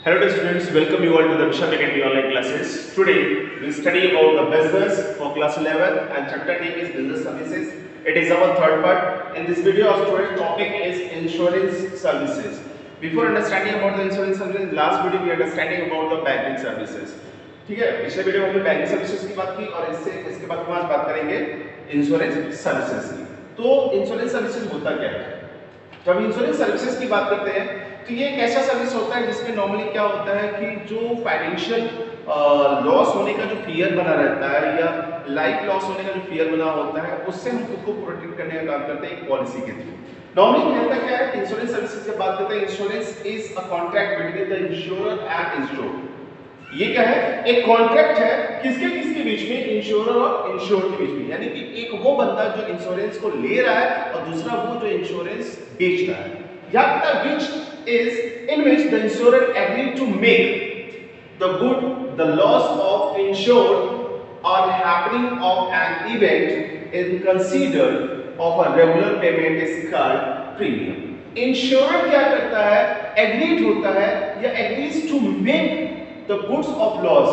Hello dear students, welcome you all to the Vishal Academy online classes. Today we will study about the business for class 11 and chapter name is business services. It is our third part. In this video our student topic is insurance services. Before understanding about the insurance services, last video we understanding about the banking services. ठीक है, पिछले video में हमने banking services की बात की और इसके बाद हम आज बात करेंगे इंश्योरेंस सर्विसेज की। तो इंश्योरेंस सर्विसेज होता क्या है? जब इंश्योरेंस सर्विसेज की बात करते हैं तो ये एक ऐसा सर्विस होता है जिसमें नॉर्मली क्या होता है कि जो फाइनेंशियल लॉस होने का जो फियर बना रहता है या लाइफ लॉस होने का जो फियर बना होता है उससे हम खुद को प्रोटेक्ट करने का काम करते हैं एक पॉलिसी के थ्रू। नॉर्मली कहता क्या है कि इंश्योरेंस सर्विसेज से बात करते हैं insurance is a contract between the insurer and insured. ये क्या है? एक कॉन्ट्रैक्ट है किसके किसके बीच में? इंश्योरर और इंश्योर्ड के बीच में। यानी कि एक वो बंदा जो इंश्योरेंस को ले रहा है और दूसरा वो जो इंश्योरेंस बेच रहा है। या which is in which the insurer agreed to make the good the loss of insured or happening of an event is considered of a regular payment is called premium. Insurer क्या करता है? Agreed होता है या agrees to make the goods of loss.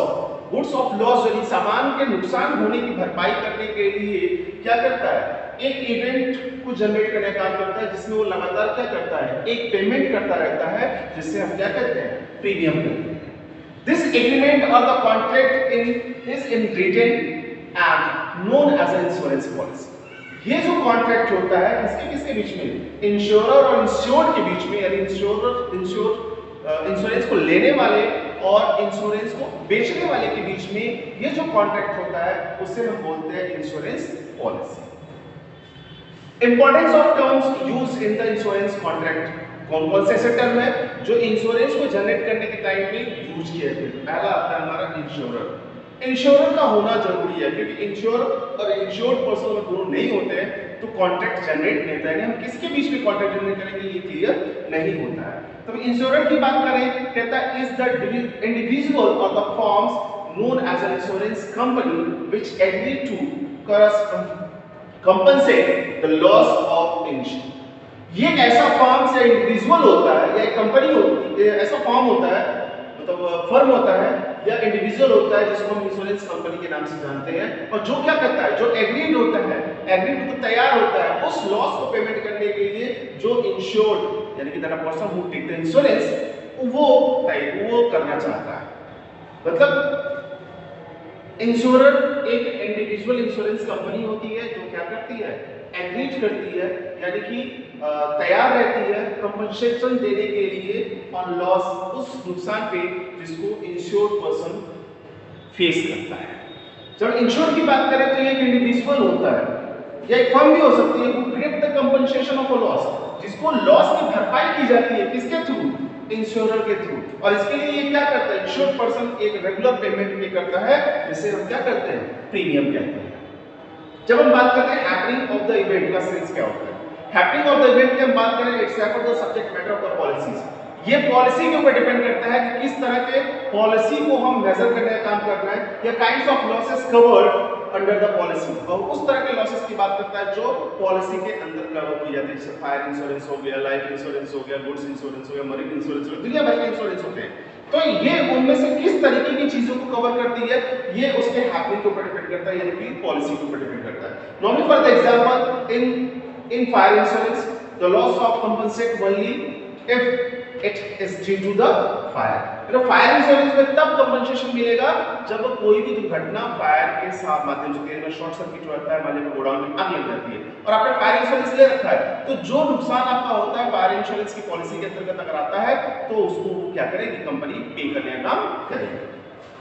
Goods of loss यानी सामान के नुकसान होने की भरपाई करने के लिए क्या करता है? एक इवेंट को जनरेट करने का काम करता है जिसमें वो लगातार क्या करता है? एक पेमेंट करता रहता है जिससे हम क्या कहते हैं? प्रीमियम कहते हैं। This agreement or the contract is in written and known as an insurance policy. ये जो कॉन्ट्रैक्ट होता है किसके किसके बीच में? इंश्योरर और इंश्योर्ड के बीच में। यानी इंश्योरेंस को लेने वाले और इंश्योरेंस को बेचने वाले के बीच में ये जो कॉन्ट्रैक्ट होता है उससे हम बोलते हैं insurance policy. Importance of terms used in the insurance contract. कौन कौन से ऐसे टर्म है जो इंश्योरेंस को जनरेट करने के टाइम में यूज किए थे? पहला आता है हमारा इंश्योरर। इंश्योरर का होना जरूरी है क्योंकि इंश्योरर और इंश्योर्ड पर्सन अगर दोनों नहीं होते हैं तो कॉन्ट्रैक्ट जनरेट नहीं होता है। हम किसके बीच में कॉन्ट्रैक्ट जनरेट करेंगे ये क्लियर नहीं होता है। तो इंश्योरर की बात करें कहता है is the individual or the firms known as an insurance company which agree to compensate the loss of insurance। ये ऐसा फर्म या इंडिविजुअल होता है या एक कंपनी होती है, ऐसा फर्म होता है मतलब फर्म होता है या इंडिविजुअल होता है जिसको हम इंश्योरेंस कंपनी के नाम से जानते हैं और जो क्या करता है? जो एग्रीड होता है, एग्रीड तो तैयार होता है उस लॉस को पेमेंट करने के लिए जो इंश्योर्ड यानी कि that person who take the insurance वो करना चाहता है। मतलब इंश्योरर एक इंडिविजुअल इंश्योरेंस कंपनी होती है जो क्या करती है? एग्रीड करती है यानी कि तैयार रहती है कंपनसेशन देने के लिए ऑन लॉस उस नुकसान पे जिसको इंश्योर्ड पर्सन फेस करता है। जब इंश्योर की बात करें तो ये एक इंडिविजुअल होता है या एक फर्म भी हो सकती है who give the compensation of a loss, जिसको लॉस की भरपाई की जाती है किसके थ्रू? इंश्योरर के थ्रू। और इसके लिए ये क्या करता है? इंश्योर्ड पर्सन एक रेगुलर पेमेंट पे करता है जिसे हम क्या कहते हैं? प्रीमियम कहते हैं। जब हम बात करते हैं हैपनिंग ऑफ द इवेंट का सेंस क्या होता है? हैपनिंग ऑफ द इवेंट की हम बात करें it's refer the subject matter of the policies. ये पॉलिसी के ऊपर डिपेंड करता है कि किस तरह के पॉलिसी को हम मेजर करने का काम कर रहे हैं या kinds of losses covered under the policy. और उस तरह के लॉसेस की बात करता है जो पॉलिसी के अंदर कवर की जाती है जैसे फायर इंश्योरेंस हो गया, लाइफ इंश्योरेंस हो गया, गुड्स इंश्योरेंस हो गया, मरीन इंश्योरेंस हो गया, दुनिया भर के इंश्योरेंस होते हैं। तो ये उनमें से किस तरीके की चीजों को कवर करती है ये उसके हैपनिंग के ऊपर डिपेंड करता है यानी कि पॉलिसी के ऊपर डिपेंड करता है। Normally for the example in fire insurance the loss of compensate only if it is due to the fire. तो फायर इंश्योरेंस में तब कंपनसेशन मिलेगा जब कोई भी दुर्घटना फायर के साथ माध्यम से तेल में शॉर्ट सर्किट होता है, मान लीजिए गोडाउन में आग लग जाती है और आपने फायर इंश्योरेंस ले रखा है तो जो नुकसान आपका होता है फायर इंश्योरेंस की पॉलिसी के अंतर्गत अगर आता है तो उसको क्या करेगी? कंपनी पे करने का काम करेगी।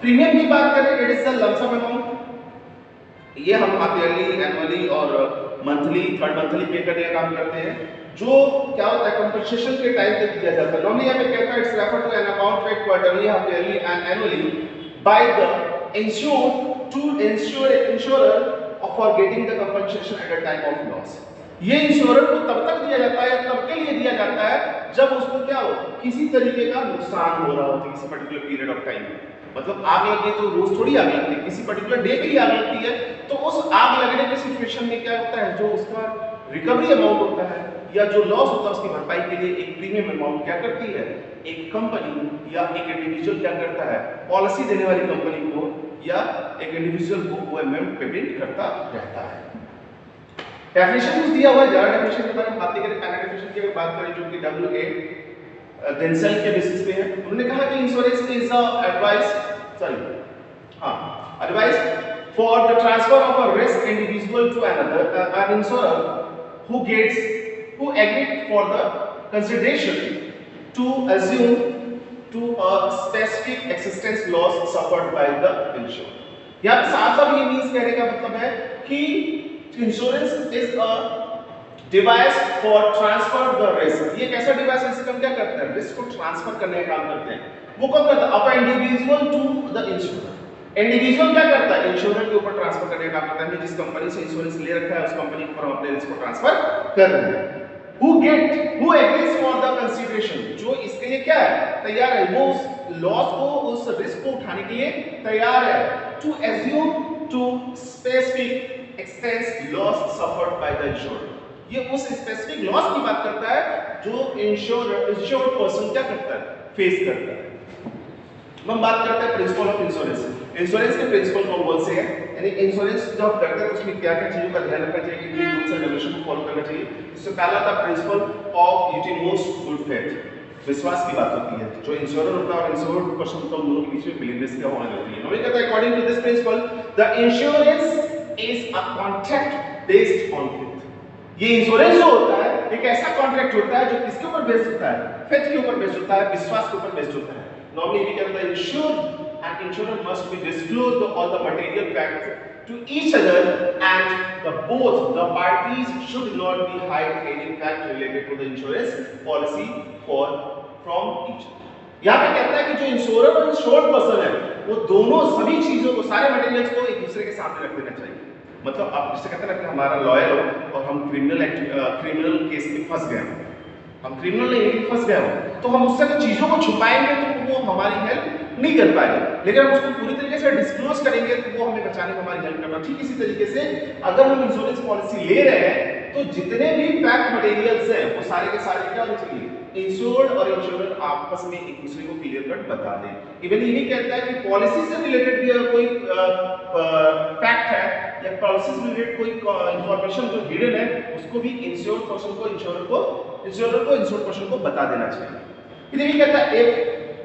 प्रीमियम की बात करें it is the lump sum amount. ये हम हाफ ईयरली, एनुअली और मंथली, थर्ड मंथली पे करने का काम करते हैं जो क्या होता है? कंपनसेशन के टाइम पे दिया जाता है। नॉर्मली यहाँ पे कहता है it's refer to an amount paid quarterly, half yearly and annually by the insured to insurer for getting the compensation at a time of loss. ये इंश्योरर को तब तक दिया जाता है या तब के लिए दिया जाता है जब उसको क्या हो? किसी तरीके का नुकसान हो रहा होता है किसी पर्टिकुलर पीरियड ऑफ टाइम में। मतलब आग लगी तो रोज थोड़ी आग लगती है, किसी पर्टिकुलर डे पे ही आग लगती है तो उस आग लगने की सिचुएशन में क्या होता है? जो उसका रिकवरी अमाउंट होता है या जो लॉस होता है उसकी भरपाई के लिए एक प्रीमियम अमाउंट क्या करती है, एक कंपनी या एक इंडिविजुअल क्या करता है, पॉलिसी देने वाली कंपनी को या एक इंडिविजुअल को वो अमाउंट पेमेंट करता रहता है। डेफिनेशन कुछ दिया हुआ है, ज्यादा डेफिनेशन के बारे में बात नहीं करें। पहले डेफिनेशन की बात करें जो कि WA डेंसल के बेसिस पे है। उन्होंने कहा कि insurance is advice for the transfer of a risk individual to another, an insurer who agreed for the consideration to assume to a specific existence loss suffered by the insured। यहाँ पे साफ साफ ये मीन्स कहने का मतलब है कि insurance is a device for transfer the risk. ये कैसा डिवाइस है, इससे हम क्या करते हैं, रिस्क को ट्रांसफर करने का काम करते हैं। वो कौन करता है, a individual to the insurer. Individual क्या करता है, इंश्योरर के ऊपर ट्रांसफर करने का काम करता है। जिस कंपनी से इंश्योरेंस ले रखा है उस कंपनी के ऊपर हम अपने रिस्क को ट्रांसफर कर रहे हैं। who agrees for the consideration, जो इसके लिए क्या है, तैयार है, वो उस लॉस को, उस रिस्क को उठाने के लिए तैयार है। to assume to specific extent loss suffered by the insured, ये उस स्पेसिफिक लॉस की बात करता है जो इंश्योर्ड पर्सन क्या करता है, फेस करता है। हम बात करते हैं प्रिंसिपल ऑफ इंश्योरेंस। इंश्योरेंस के प्रिंसिपल कौन से हैं, यानी इंश्योरेंस जब आप करते हैं उसमें क्या क्या चीजों का ध्यान रखना चाहिए, कितनी रूल्स एंड रेगुलेशन को फॉलो करना चाहिए। इससे पहला था प्रिंसिपल ऑफ यूटिमोस्ट गुड फेथ, विश्वास की बात होती है। जो इंश्योरर होता है और इंश्योर्ड पर्सन होता है उन दोनों के बीच में बिलीवनेस क्या होना जरूरी है। नॉर्मली कहता है according to this principle the insurance is a contract based on faith. ये इंश्योरेंस जो होता है एक ऐसा कॉन्ट्रैक्ट होता है जो किसके ऊपर बेस्ड होता है, फेथ के ऊपर बेस्ड होता है, विश्वास के ऊपर बेस्ड होता है। Normally we can the insured and insurer must be disclose all the material facts to each other and both the parties should not be hide any fact related to the insurance policy from each other। यहाँ पे कहता है कि जो insurer और insured person है वो दोनों सभी चीजों को, सारे मटेरियल्स को एक दूसरे के सामने रख देना चाहिए। मतलब आप जिससे कहते हैं ना कि हमारा लॉयर हो और हम क्रिमिनल केस में फंस गए, हम क्रिमिनल नहीं फंस गए हो तो हम उससे चीजों को छुपाएंगे तो वो हमारी हेल्प नहीं कर पाएगा, लेकिन हम उसको पूरी तरीके से डिस्क्लोज करेंगे तो वो हमें बचाने में हमारी हेल्प करना। ठीक इसी तरीके से अगर हम इंश्योरेंस पॉलिसी ले रहे हैं तो जितने भी फैक्ट मटेरियल्स हैं वो सारे के सारे क्या होने चाहिए, इंश्योर्ड और इंश्योरर आपस में एक दूसरे को क्लियर कट बता दें। इवन ये भी कहता है कि पॉलिसी से रिलेटेड भी अगर कोई फैक्ट है या पॉलिसी से रिलेटेड कोई इंफॉर्मेशन जो हिडन है उसको भी इंश्योर्ड पर्सन को इंश्योर्ड पर्सन को बता देना चाहिए। इधर भी कहता है if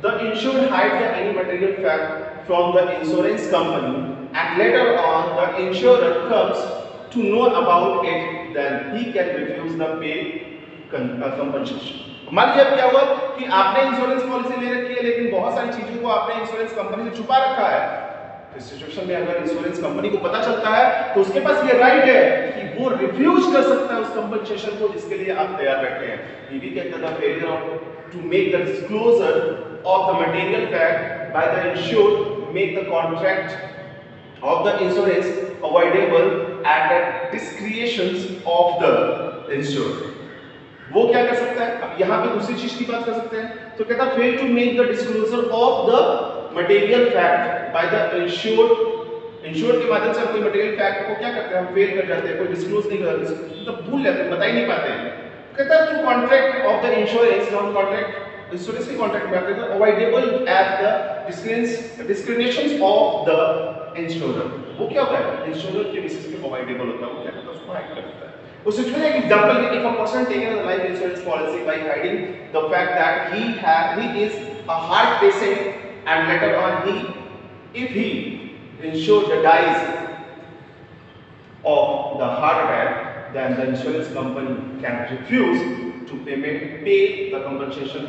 the insured hides any material fact from the insurance company and later on the insurer comes to know about it, then he can refuse the pay compensation। मान लीजिए अब क्या हुआ कि आपने इंश्योरेंस पॉलिसी ले रखी है लेकिन बहुत सारी चीजों को आपने इंश्योरेंस कंपनी से छुपा रखा है। इस सिचुएशन में अगर इंश्योरेंस कंपनी को पता चलता है तो उसके पास ये राइट है कि वो रिफ्यूज कर सकता है उस कंपनसेशन को जिसके लिए आप तैयार बैठे हैं। ये भी कहता है failure of to make the disclosure of the material fact by the insured make the contract of the insurance avoidable at the discretions of the insured. वो क्या कर सकता है, अब यहाँ पे दूसरी चीज की बात कर सकते हैं तो कहता है fail to make the disclosure of the material fact by the insured. Insured के माध्यम से हम कोई मटेरियल फैक्ट को क्या करते हैं, हम फेल कर जाते हैं, कोई डिस्क्लोज नहीं करते, मतलब भूल जाते हैं, बता ही नहीं पाते हैं। कहता है to contract of the insurance, हम कॉन्ट्रैक्ट इंश्योरेंस की कॉन्ट्रैक्ट में आते हैं avoidable at the discriminations of the insurer. वो क्या होता है, इंश्योरर के बेसिस पे अवॉइडेबल होता है, वो क्या करता है, उसको हाइड करता है। उस सिचुएशन एक एग्जांपल है, if a person taken a life insurance policy by hiding the fact that he is a heart patient and later on if he insured dies of the heart attack, then the insurance company can refuse to pay the compensation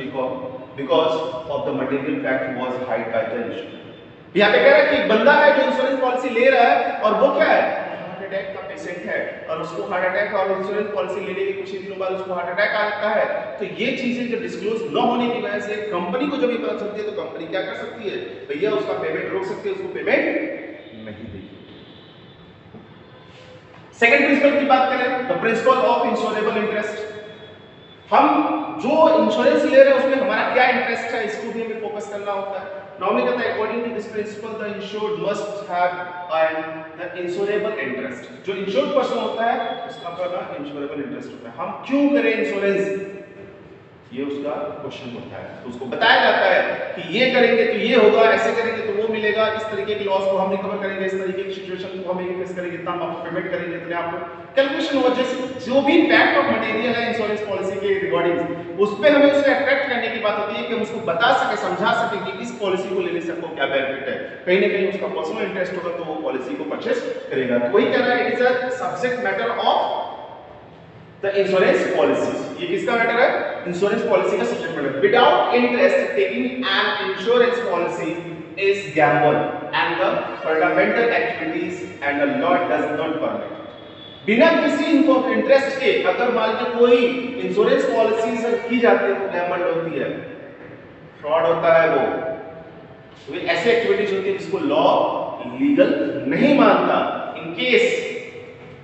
because of the material fact was hid by the insurer। यहाँ पे कह रहा है कि बंदा है जो insurance policy ले रहा है और वो क्या है, हार्ट अटैक का पेशेंट है और उसको हार्ट अटैक और इंश्योरेंस पॉलिसी लेने के कुछ ही दिनों बाद उसको हार्ट अटैक आता है। तो ये चीजें जो डिस्क्लोज न होने की वजह से कंपनी को जब ये पता चलती है तो कंपनी क्या कर सकती है, भैया उसका पेमेंट रोक सकती है, उसको पेमेंट नहीं देगी। सेकंड प्रिंसिपल की बात करें, the principle of insurable interest. हम जो इंश्योरेंस ले रहे हैं उसमें हमारा क्या इंटरेस्ट है इसको भी हमें फोकस करना होता है। नॉर्मली कहता है according to this principle the insured must have an the insurable interest. जो इंश्योर्ड पर्सन होता है उसका अपना इंश्योरेबल इंटरेस्ट होता है। हम क्यों करें इंश्योरेंस, ये उसका क्वेश्चन होता है। तो उसको बताया जाता है कि ये करेंगे तो ये होगा, ऐसे करेंगे तो वो मिलेगा, इस तरीके की लॉस को हम रिकवर करेंगे, इस तरीके की सिचुएशन को हम ये फेस करेंगे, इतना आपको पेमेंट करेंगे, इतने आपको कैलकुलेशन होगा। जैसे जो भी फैक्ट ऑफ मटेरियल है इंश्योरेंस पॉलिसी के रिगार्डिंग, उस पे हमें उसे अट्रैक्ट करने की बात होती है कि हम उसको बता सके, समझा सके कि इस पॉलिसी को लेने से आपको क्या बेनिफिट है। कहीं ना कहीं उसका पर्सनल इंटरेस्ट होगा तो वो पॉलिसी को परचेस करेगा। तो वही कह रहा है, it is a subject matter of the insurance policies. ये किसका मैटर है? इंश्योरेंस पॉलिसी का subject matter. Without interest taking an insurance policy is Gamble and the fundamental activities and the law does not permit. बिना किसी interest के अगर मान लीजिए कोई इंश्योरेंस पॉलिसी की जाती है तो गैम्बल होती है, फ्रॉड होता है वो। तो ऐसी एक्टिविटीज होती है जिसको लॉ लीगल नहीं मानता। In case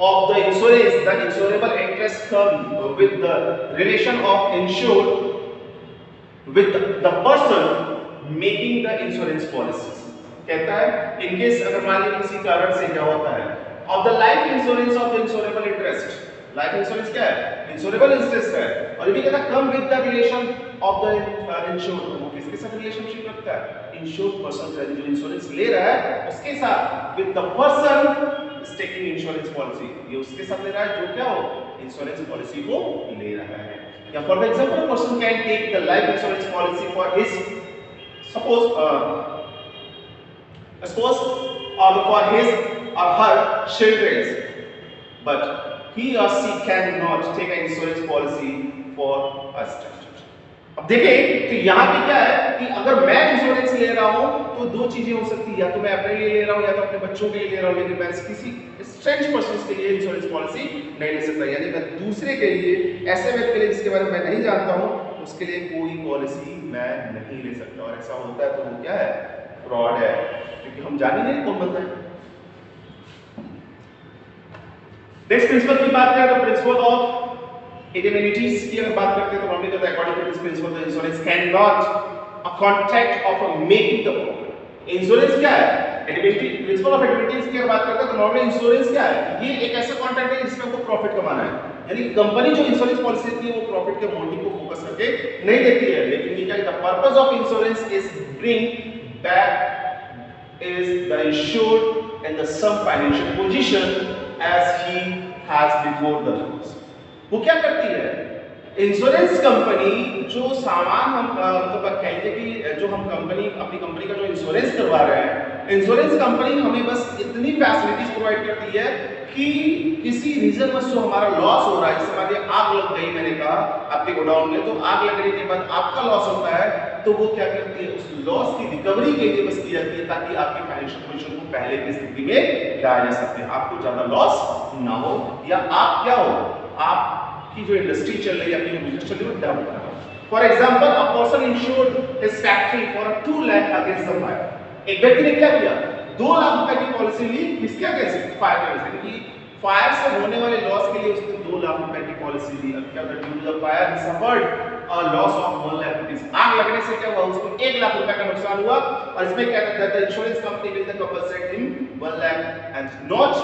of the insurance, the insurable interest come with the relation of insured with the person making the insurance policies। कहता है in case अगर मान लीजिए किसी कारण से क्या होता है of the life insurance of insurable interest, life insurance क्या है? इंश्योरेबल इंटरेस्ट है। और ये भी कहता है come with the relation of the insured. वो किसके साथ रिलेशनशिप रखता है? इंश्योर्ड पर्सन से, जो इंश्योरेंस ले रहा है उसके साथ। With the person taking insurance policy, ये उसके साथ ले रहा है जो क्या हो इंश्योरेंस पॉलिसी को ले रहा है। या for example person can take the life insurance policy for his suppose or for his or her children, but he or she cannot take an insurance policy for a stranger। अब देखें तो यहाँ पे क्या है कि अगर मैं इंश्योरेंस ले रहा हूँ तो दो चीजें हो सकती है, या तो मैं अपने लिए ले रहा हूँ या तो अपने बच्चों के लिए ले रहा हूँ, लेकिन मैं किसी स्ट्रेंज पर्सन के लिए इंश्योरेंस पॉलिसी नहीं ले सकता। यानी मैं दूसरे के लिए, ऐसे व्यक्ति के लिए जिसके बारे में मैं नहीं जानता हूँ, उसके लिए कोई पॉलिसी मैं नहीं ले सकता। और ऐसा होता है तो वो क्या है? फ्रॉड है, क्योंकि हम जान ही नहीं कौन बनता है। नेक्स्ट प्रिंसिपल की बात करें तो प्रिंसिपल ऑफ indemnities की अगर बात करते हैं तो नॉर्मली कहता है according to this principle the insurance can not a contract of making the profit. Insurance क्या है? indemnity, प्रिंसिपल ऑफ indemnities की अगर बात करते हैं तो नॉर्मली इंश्योरेंस क्या है? ये एक ऐसा कॉन्ट्रैक्ट है जिसमें आपको प्रॉफिट कमाना है। यानी कंपनी जो इंश्योरेंस पॉलिसी देती है वो प्रॉफिट के मोटिव को फोकस करके नहीं देती है, लेकिन ये क्या है? The purpose of insurance is bring back is the insured in the some financial position as he has before the loss। वो क्या करती है? इंश्योरेंस कंपनी जो सामान हम मतलब कहेंगे कि जो हम कंपनी अपनी कंपनी का जो इंश्योरेंस करवा रहे हैं, इंश्योरेंस कंपनी हमें बस इतनी फैसिलिटीज प्रोवाइड करती है कि किसी रीजन बस जो हमारा लॉस हो रहा है, जैसे मान लीजिए आग लग गई, मैंने कहा आपके गोडाउन में, तो आग लगने के बाद आपका लॉस होता है, तो वो क्या करती है? उस लॉस की रिकवरी के लिए बस की जाती है ताकि आपकी फाइनेंशियल पोजीशन को पहले की स्थिति में लाया जा सके, आपको ज्यादा लॉस ना हो, या आप क्या हो, आपकी जो इंडस्ट्री चल रही है, आपकी जो बिजनेस चल रही है वो डाउन ना हो। For example a person insured his factory for 2 lakh against the fire. एक व्यक्ति ने क्या किया? 2 लाख रुपए की पॉलिसी ली किसके अगेंस्ट? फायर के अगेंस्ट। कि फायर से होने वाले लॉस के लिए उसने 2 लाख रुपए की पॉलिसी ली। अब क्या होता है? Due to the fire he suffered a loss of 1 lakh rupees। आग लगने से क्या हुआ? उसको 1 लाख रुपए का नुकसान हुआ, और इसमें क्या कहता है? The insurance company will compensate him 1 lakh and not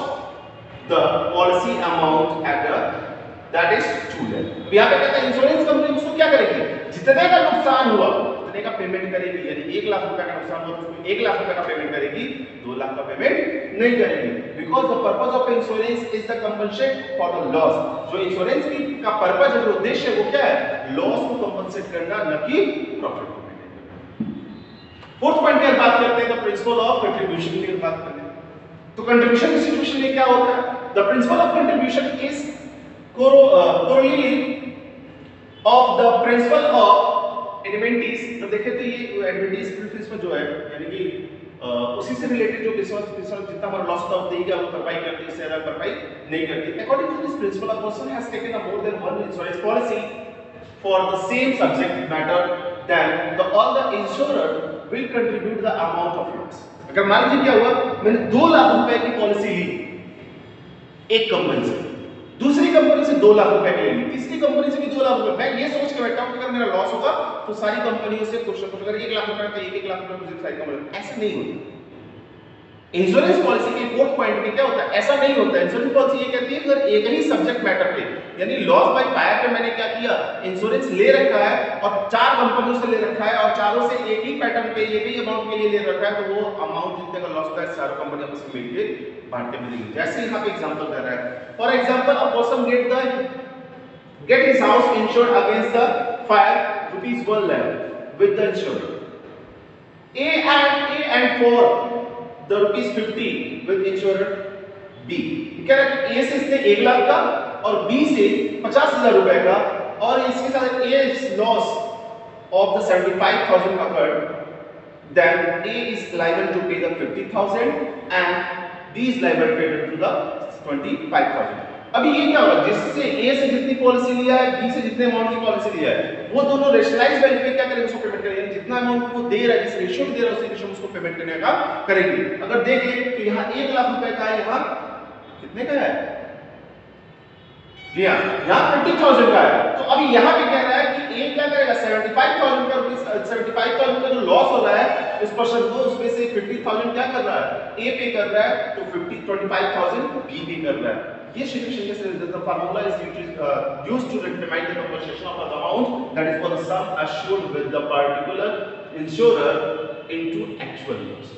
the policy amount at the that is 2 lakh। यहाँ पे कहता है इंश्योरेंस कंपनी उसको क्या करेगी? जितने का नुकसान हुआ उतने का पेमेंट करेगी। यानी 1 लाख रुपए का नुकसान हुआ तो उसको 1 लाख रुपए का पेमेंट करेगी, 2 लाख का पेमेंट नहीं करेगी। Because the purpose of insurance is the compensate for the loss. जो इंश्योरेंस की का पर्पस है, जो उद्देश्य है, वो क्या है? लॉस को कंपनसेट करना, न कि प्रॉफिट को मेंटेन करना। फोर्थ पॉइंट की बात करते हैं तो प्रिंसिपल ऑफ कंट्रीब्यूशन की बात करते हैं। तो कंट्रीब्यूशन की सिचुएशन में क्या होता है? The principle of contribution is corollary of the principle of indemnities। तो देखें तो ये indemnities प्रिंसिपल जो है, यानी कि उसी से रिलेटेड जो बिजनेस जितना हमारा लॉस होता है उतनी क्या वो भरपाई करती है, इससे ज्यादा भरपाई नहीं करती। According to this principle a person has taken a more than one insurance policy for the same subject matter, then the all the insurer will contribute the amount of loss. अगर मान लीजिए क्या हुआ, मैंने 2 लाख रुपए की पॉलिसी ली एक company से, दूसरी कंपनी से 2 लाख रुपए के लिए, तीसरी कंपनी से भी 2 लाख रुपए। मैं ये सोच के बैठा हूं कि अगर मेरा लॉस होगा तो सारी कंपनियों से कुछ अगर 1 लाख रुपए तो 1 लाख रुपए मुझे सारी कंपनी, ऐसे नहीं होता। इंश्योरेंस पॉलिसी के इम्पोर्ट पॉइंट में क्या होता है, ऐसा नहीं होता। इंश्योरेंस पॉलिसी ये कहती है कि अगर एक ही सब्जेक्ट मैटर पे, यानी लॉस बाय फायर पे मैंने क्या किया, इंश्योरेंस ले रखा है और 4 कंपनियों से ले रखा है और चारों से एक ही पैटर्न पे एक ही अमाउंट के लिए ले रखा है, तो वो अमाउंट जितने का लॉस होता है चारों कंपनी आपस में मिलके बांट के मिलेगी। जैसे यहां पे एग्जांपल दे रहा है, for example a person get his house insured against the fire rupees 1 lakh with the insurer. A and for the rupees 50 with insurer B. कह रहा है कि A से इसने 1 लाख का और B से 50,000 रुपए का, और इसके साथ A is loss of the 75,000 occurred, then A is liable to pay the 50,000 and B is liable to pay to the 25,000. अभी ये क्या होगा, जिससे A से जितनी पॉलिसी लिया है, B से जितने अमाउंट की पॉलिसी लिया है, वो दोनों रेशनलाइज वैल्यू पे क्या करेंगे, उसको पेमेंट करेंगे। जितना अमाउंट वो दे रहा है, जिस रेशियो में दे रहा है, उसी रेशियो में उसको पेमेंट करने का करेंगे। अगर देखें तो यहाँ 1 लाख रुपए का है, यहाँ कितने का है, जी हाँ, यहाँ 50,000 का है। तो अभी यहाँ पे कह रहा है कि A क्या करेगा, 75,000 का, 75,000 का जो लॉस हो रहा है उस पर्सन को, उसमें से 50,000 क्या कर रहा है, A पे कर रहा है, तो 25,000 B पे कर रहा है। ये सिचुएशन के the formula is used to determine the compensation of the amount that is for the sum assured with the particular insurer into actual loss.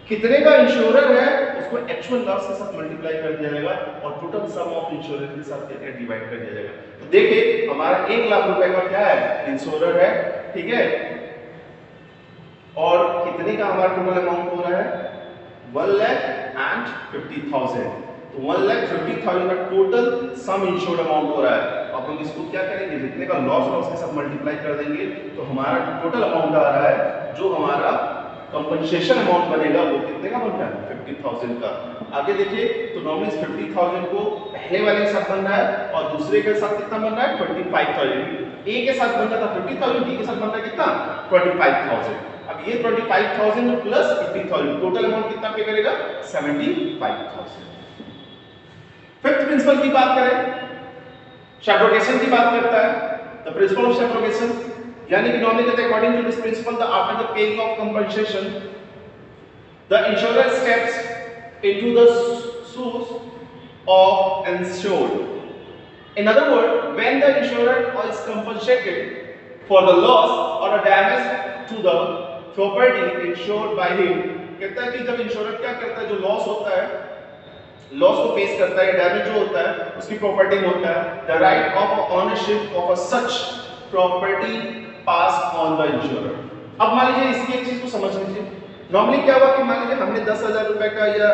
कितने का इंश्योरर है उसको एक्चुअल लॉस के साथ मल्टीप्लाई कर दिया जाएगा और टोटल सम ऑफ इंश्योरेंस के साथ क्या डिवाइड कर दिया जाएगा। तो देखिए हमारा 1 लाख रुपए का क्या है, इंश्योरर है, ठीक है, और कितने का हमारा टोटल अमाउंट हो रहा है, 1,50,000। तो 1,50,000 का टोटल सम इंश्योर्ड अमाउंट हो रहा है। अब हम इसको क्या करेंगे, जितने का लॉस होगा उसके साथ मल्टीप्लाई कर देंगे, तो हमारा टोटल अमाउंट आ रहा है, जो हमारा कंपनसेशन अमाउंट बनेगा वो कितने का बनता है, 50,000 का। आगे देखिए तो नॉर्मली 50,000 को पहले वाले के साथ बन रहा है और दूसरे के साथ कितना बन रहा है, 25,000। ए के साथ बन रहा था 50,000, बी के साथ बन रहा है कितना, 25,000। अब ये 25,000 प्लस 50,000 टोटल अमाउंट कितना पे करेगा, 75,000। फिफ्थ प्रिंसिपल की बात करें, शब्रोगेशन की बात करता है। द प्रिंसिपल ऑफ शब्रोगेशन, यानी कि नॉर्मली कहते हैं according to this principle the after the paying of compensation the insurer steps into the shoes of insured. In other word, when the insurer is compensated for the loss और the damage to the property insured by him, कहता है कि जब insurer क्या करता है, जो loss होता है, लॉस को फेस करता है, डैमेज जो होता है उसकी प्रॉपर्टी में होता है, the right of ownership of a such property pass on the insurer. अब मान लीजिए इसकी एक चीज को समझ लीजिए, नॉर्मली क्या हुआ कि मान लीजिए हमने 10,000 रुपए का या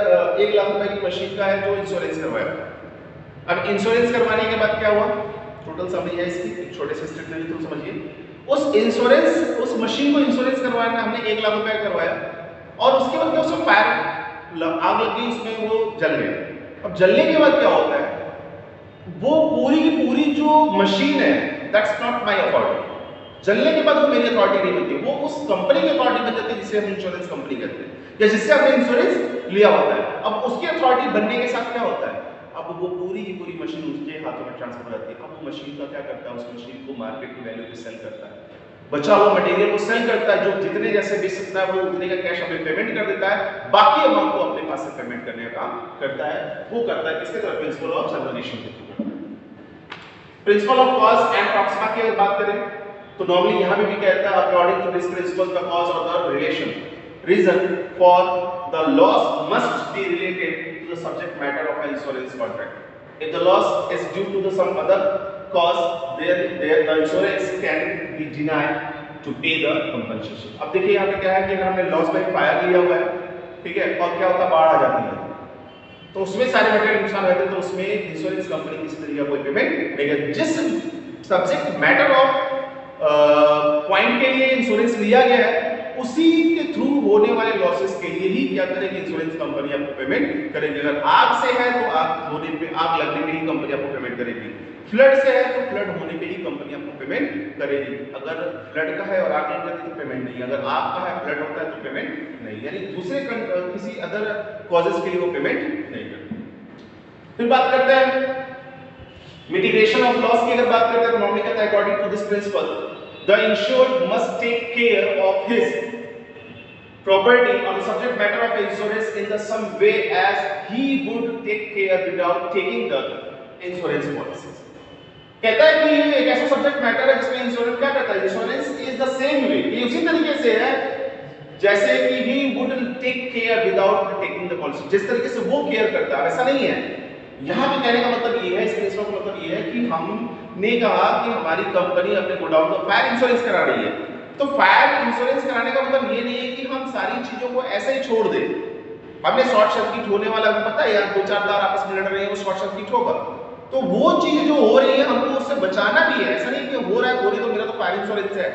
1 लाख रुपए की मशीन का है जो इंश्योरेंस करवाया। अब इंश्योरेंस करवाने के बाद क्या हुआ, टोटल समझिए इसकी एक छोटे से स्टेप में थ्रू समझिए। उस इंश्योरेंस, उस मशीन को इंश्योरेंस करवाना हमने 1 लाख रुपए करवाया और उसके बाद क्या, उसको फायर आग लगी, उसमें वो जल गया। अब जलने के बाद क्या होता है, वो पूरी की पूरी जो मशीन है दैट्स नॉट माय अथॉरिटी। जलने के बाद वो मेरी अथॉरिटी नहीं बनती, वो उस कंपनी की अथॉरिटी बन जाती है जिसे हम इंश्योरेंस कंपनी कहते हैं या जिससे हमने इंश्योरेंस लिया होता है। अब उसकी अथॉरिटी बनने के साथ क्या होता है, अब वो पूरी की पूरी मशीन उसके हाथों में ट्रांसफर हो जाती है। अब वो मशीन का क्या करता है, उस मशीन को मार्केट की वैल्यू पे सेल करता है, बचा हुआ मटेरियल को सेल करता है, जो जितने जैसे बेच सकता है वो उतने का कैश हमें पेमेंट कर देता है, बाकी अमाउंट को अपने पास से पेमेंट करने का काम करता है। वो करता है किसके तरफ, प्रिंसिपल ऑफ सब्रोगेशन के through. Principle of cause and Proxima की अगर बात करें तो नॉर्मली यहां पे भी कहता है according to this principle the cause और the relation reason for the loss must be related to the subject matter of an insurance contract. If the loss is due to the some other cause there the insurance can be denied to pay the compensation। अब देखिए यहाँ पे क्या है कि अगर हमने loss by fire लिया हुआ है, ठीक है, और क्या होता है, बाढ़ आ जाती है तो उसमें सारे मटेरियल नुकसान होते हैं, तो उसमें इंश्योरेंस कंपनी किसी तरीके का कोई पेमेंट नहीं करती। जिस सब्जेक्ट मैटर ऑफ पॉइंट के लिए इंश्योरेंस लिया गया है उसी के थ्रू होने वाले लॉसेस के लिए ही क्या करेगी, इंश्योरेंस कंपनी आपको पेमेंट करेगी। अगर आग से है तो आग होने पे, आग लगने पे ही कंपनी आपको पेमेंट करेगी। फ्लड से है तो फ्लड होने पे ही कंपनी आपको पेमेंट करेगी। अगर फ्लड का है और आग लग जाती है तो पेमेंट नहीं, अगर आग का है फ्लड होता है तो पेमेंट नहीं, यानी दूसरे किसी अदर कॉजेस के लिए वो पेमेंट नहीं करती। फिर बात करते हैं मिटिगेशन ऑफ लॉस की अगर बात करते हैं तो नॉर्मली कहता है according to this principle the insured must take care of his property or the subject matter of insurance in the some way as he would take care without taking the insurance policies. कहता है कि ये एक ऐसा subject matter है जिसमें insurance क्या करता है, insurance is the same way, ये उसी तरीके से है जैसे कि he wouldn't take care without taking the policy, जिस तरीके से वो केयर करता है वैसा नहीं है। यहाँ पे कहने का मतलब ये है, इस प्रिंसिपल का मतलब ये है कि हमने कहा कि हमारी कंपनी अपने गोडाउन का फायर इंश्योरेंस करा रही है, तो फायर इंश्योरेंस कराने का मतलब ये नहीं है कि हम सारी चीजों को ऐसे ही छोड़ दें। हमने शॉर्ट सर्किट होने वाला भी पता है यार, दो चार तार आपस में लड़ रहे हैं वो शॉर्ट सर्किट होगा, तो वो चीजें जो हो रही है हमको उससे बचाना भी है। ऐसा नहीं कि हो रहा है हो रही तो मेरा तो फायर इंश्योरेंस है,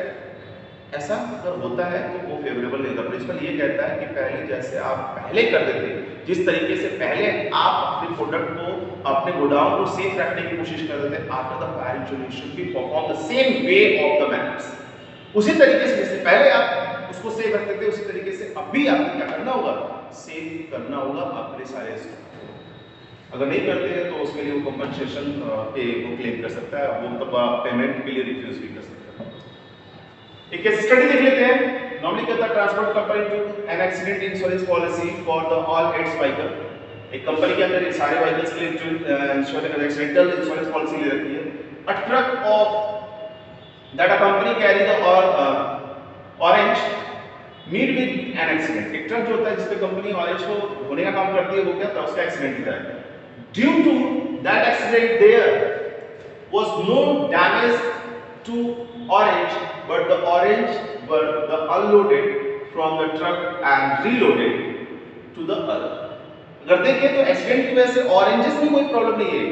ऐसा अगर होता है तो वो फेवरेबल नहीं होता। प्रिंसिपल ये कहता है कि पहले जैसे आप पहले करते थे, जिस तरीके से पहले आप अपने प्रोडक्ट को अपने गोडाउन को सेफ रखने की कोशिश करते थे, after the fire insurance should be perform the same way of the manners, उसी तरीके से जैसे पहले आप उसको सेव रखते थे उसी तरीके से अब भी आपको क्या करना होगा, सेव करना होगा अपने सारे स्टॉक। अगर नहीं करते हैं तो उसके लिए वो कंपनसेशन पे वो क्लेम कर सकता है, वो मतलब पेमेंट के लिए रिफ्यूज भी कर सकता है। एक केस स्टडी देख लेते हैं। नॉर्मली कहता है transport company to an accident insurance policy for the all its vehicle. एक कंपनी के अंदर सारे व्हीकल्स के लिए जो इंश्योरेंस एक्सीडेंटल इंश्योरेंस पॉलिसी ले रखी है। A truck of that a company carry the orange meet with an accident। एक ट्रक जो होता है जिसपे कंपनी ऑरेंज को धोने का काम करती है, वो क्या था, उसका एक्सीडेंट होता है। Due to that accident there was no damage to orange but the orange were the unloaded from the truck and reloaded to the other. अगर देखें तो एक्सीडेंट की वजह से ऑरेंजेस में कोई प्रॉब्लम नहीं है,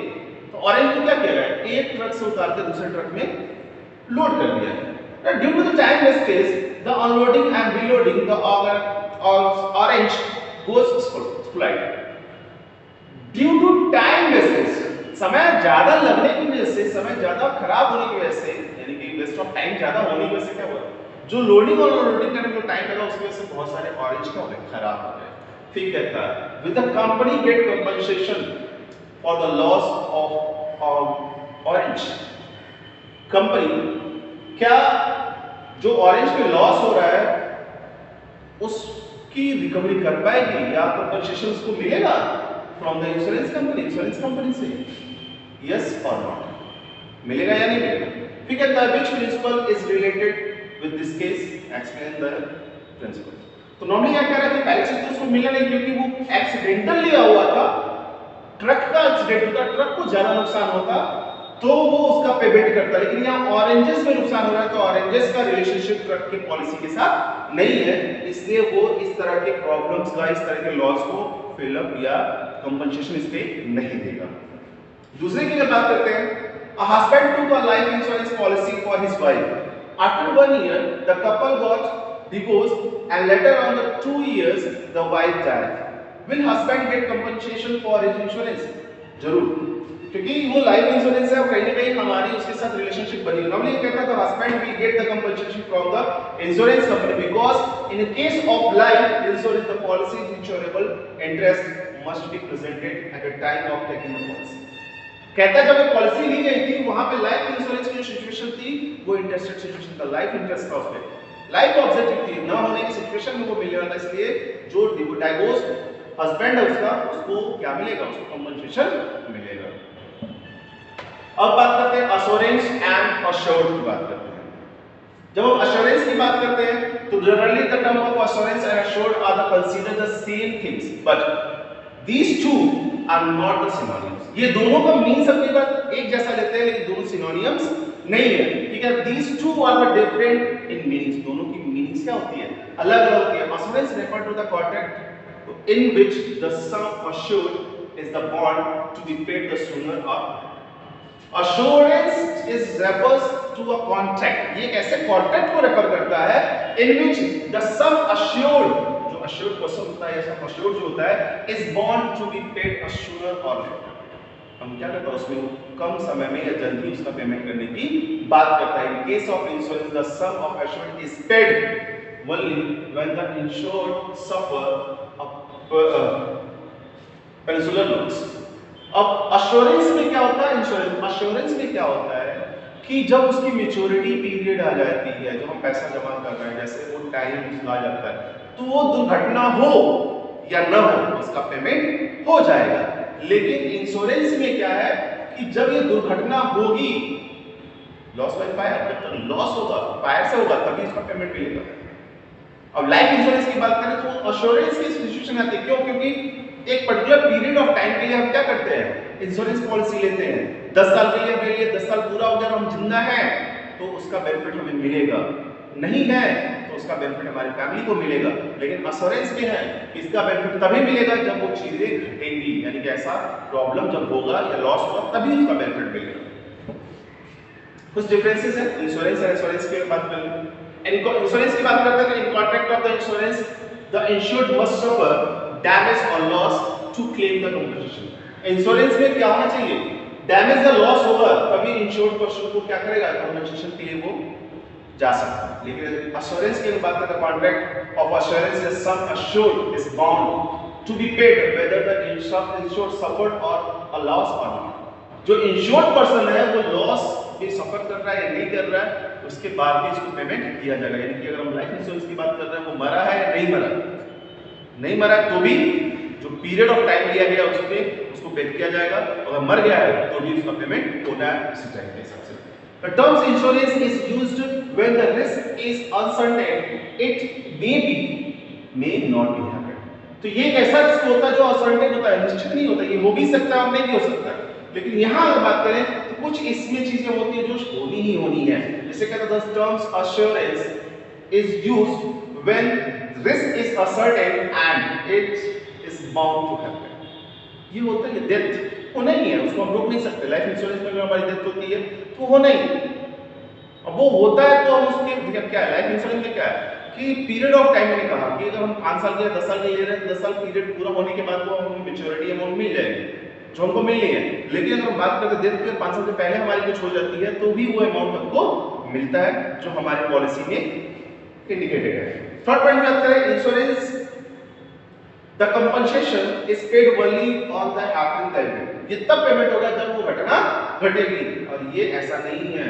तो ऑरेंज को क्या किया गया, एक ट्रक से उतार के दूसरे ट्रक में लोड कर दिया है। Due to the time wastage the unloading and reloading the orange goes spoiled. Due to time wastage, समय ज्यादा लगने की वजह से, समय ज्यादा खराब होने की वजह से, यानी कि वेस्ट ऑफ टाइम ज्यादा होने की वजह से क्या हुआ, जो लोडिंग और अनलोडिंग करने में टाइम लगा उसकी वजह से बहुत सारे ऑरेंज क्या हो गए, खराब हो गए। ठीक कहता है with the company get compensation for the loss of orange. Company क्या जो ऑरेंज पे लॉस हो रहा है उसकी रिकवरी कर पाएगी या कंपनसेशन उसको मिलेगा फ्रॉम द इंश्योरेंस कंपनी से, यस और नॉट, मिलेगा या नहीं मिलेगा। ठीक है, which principle is related with this case, explain the principle. तो नॉर्मली क्या कह रहा है, पहले से तो उसको मिला नहीं क्योंकि वो एक्सीडेंटल लिया हुआ था, ट्रक का एक्सीडेंट होता, ट्रक को ज्यादा नुकसान होता तो वो उसका पेमेंट करता, लेकिन यहाँ ऑरेंजेस में नुकसान हो रहा है तो ऑरेंजेस का रिलेशनशिप ट्रक की पॉलिसी के साथ नहीं है, इसलिए वो इस तरह के प्रॉब्लम्स का, इस तरह के लॉस को फिलअप या कंपनसेशन इस पे नहीं देगा। दूसरे की अगर बात करते हैं, a husband took a life insurance policy for his wife. After 1 year, the couple got divorced and later on the 2 years, the wife died. Will husband get compensation for his insurance? जरूर, क्योंकि वो life insurance है और कहीं ना कहीं हमारी उसके साथ रिलेशनशिप बनी है। नॉर्मली कहता है the husband will get the compensation from the insurance company because in case of life insurance the policy insurable interest must be presented at the time of taking the policy. कहता है जब वो policy ली गई थी वहां पे life insurance की जो सिचुएशन थी वो इंटरेस्टेड सिचुएशन था, लाइफ इंटरेस्ट था उसमें, लाइफ ऑब्जेक्टिव थी, ना होने की सिचुएशन में वो मिल रहा था, इसलिए जो डाइवोर्स हस्बैंड है उसको क्या मिलेगा, उसको कंपनसेशन मिलेगा। अब बात करते हैं अश्योरेंस एंड अश्योर्ड की बात करते हैं। जब हम अश्योरेंस की बात करते हैं तो generally the term of assurance and assured are the consider the same things but these two are not the synonyms. ये दोनों का मीनिंग अपनी बात एक जैसा लेते हैं लेकिन दोनों सिनोनिम्स नहीं है, ठीक है। These two are the different in meanings, दोनों की मीनिंग्स क्या होती है, अलग अलग होती है। Assurance refer to the contract in which the sum assured is the bond to be paid the sooner or later. Assurance is refers to a contract, ये कैसे कॉन्ट्रैक्ट को रेफर करता है, in which the sum assured, जो assured person होता है या sum assured जो होता है is bond to be paid sooner or later। हम क्या करते हैं उसमें कम समय में या जल्दी उसका पेमेंट करने की बात करता है। In case of insurance the sum of assured is paid only when the insured suffer peninsular loss। अब अश्योरेंस में क्या होता है, इंश्योरेंस अश्योरेंस में क्या होता है कि जब उसकी मैच्योरिटी पीरियड आ जाती है, जो हम पैसा जमा कर रहे हैं, जैसे वो टाइम आ जाता है, तो वो दुर्घटना हो या न हो उसका पेमेंट हो जाएगा। लेकिन इंश्योरेंस में क्या है कि जब ये दुर्घटना होगी, लॉस बाय फायर, जब तक लॉस होगा फायर से होगा तभी इसका पेमेंट मिलेगा। अब लाइफ इंश्योरेंस की बात करें तो अश्योरेंस की सिचुएशन आती है, क्यों? क्योंकि एक पर्टिकुलर पीरियड ऑफ टाइम के लिए हम क्या करते हैं, इंश्योरेंस पॉलिसी लेते हैं। 10 साल के लिए हमने लिए, 10 साल पूरा हो गया, हम जिंदा हैं तो उसका बेनिफिट हमें मिलेगा, नहीं है तो उसका बेनिफिट हमारी फैमिली को मिलेगा। लेकिन अश्योरेंस में है इसका बेनिफिट तभी मिलेगा जब वो चीजें घटेंगी, यानी कि ऐसा प्रॉब्लम जब होगा या लॉस होगा तभी उसका बेनिफिट मिलेगा। कुछ डिफरेंसेस है इंश्योरेंस और एश्योरेंस के बात करें। इंश्योरेंस की बात करते हैं तो in contract of the insurance the insured must suffer damage और loss to claim the compensation. Insurance में क्या होना चाहिए, डैमेज या लॉस होगा तभी इंश्योर्ड पर्सन को क्या करेगा, कंपनसेशन के लिए वो जा सकता है। लेकिन अश्योरेंस की बात करते हैं, contract of assurance is sum assured is bound to be paid whether the insured suffered और अ लॉस और नॉट। जो इंश्योर्ड पर्सन है वो लॉस भी सफर कर रहा है या नहीं कर रहा है, उसके बाद भी इसको पेमेंट किया जाएगा। यानी कि अगर हम लाइफ इंश्योरेंस की बात कर रहे हैं, वो मरा है या नहीं मरा, नहीं मरा तो भी जो पीरियड ऑफ टाइम लिया गया उसको पे किया जाएगा, अगर मर गया है तो भी उसका पेमेंट होना है इसी टाइम के हिसाब से। The terms insurance is used when the risk is uncertain, it may be, may not be happen। तो ये एक ऐसा रिस्क होता है जो अनसर्टेन होता है, निश्चित नहीं होता, ये हो भी सकता है और नहीं भी हो सकता है। लेकिन यहाँ अगर बात करें तो कुछ इसमें चीजें होती है जो होनी ही होनी है। जैसे कहते हैं the terms assurance is used when risk is uncertain and it is bound to happen। ये होता है डेथ होना ही है, उसको हम रोक नहीं सकते। लाइफ इंश्योरेंस में अगर हमारी डेथ होती है तो होना ही, अब वो होता है तो हम उसके क्या है, लाइफ इंश्योरेंस में क्या है कि पीरियड ऑफ टाइम मैंने कहा कि अगर हम 5 साल के 10 साल के ले रहे हैं, 10 साल पीरियड पूरा होने के बाद तो हमें मैच्योरिटी अमाउंट मिल जाएगी जो हमको मिलनी है। लेकिन अगर हम बात करते डेथ के 5 साल से पहले हमारी कुछ हो जाती है तो भी वो अमाउंट हमको मिलता है जो हमारी पॉलिसी में इंडिकेटेड है। थर्ड पॉइंट बात करें insurance, The compensation is paid only on the happening event। ये तब पेमेंट होगा जब वो घटना घटेगी, और ये ऐसा नहीं है।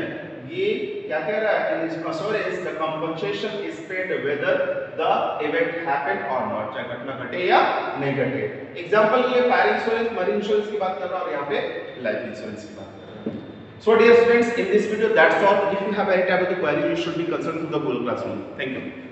ये क्या कह रहा है, in insurance the compensation is paid whether the event happened or not, चाहे घटना घटे या नहीं घटे। एग्जांपल के लिए फायर इंश्योरेंस, मरीन इंश्योरेंस की बात कर रहा हूं और यहाँ पे लाइफ इंश्योरेंस की बात कर रहा हूं। So dear students, in this video that's all. If you have any type of query, you should be concerned to the Google Classroom. Thank you.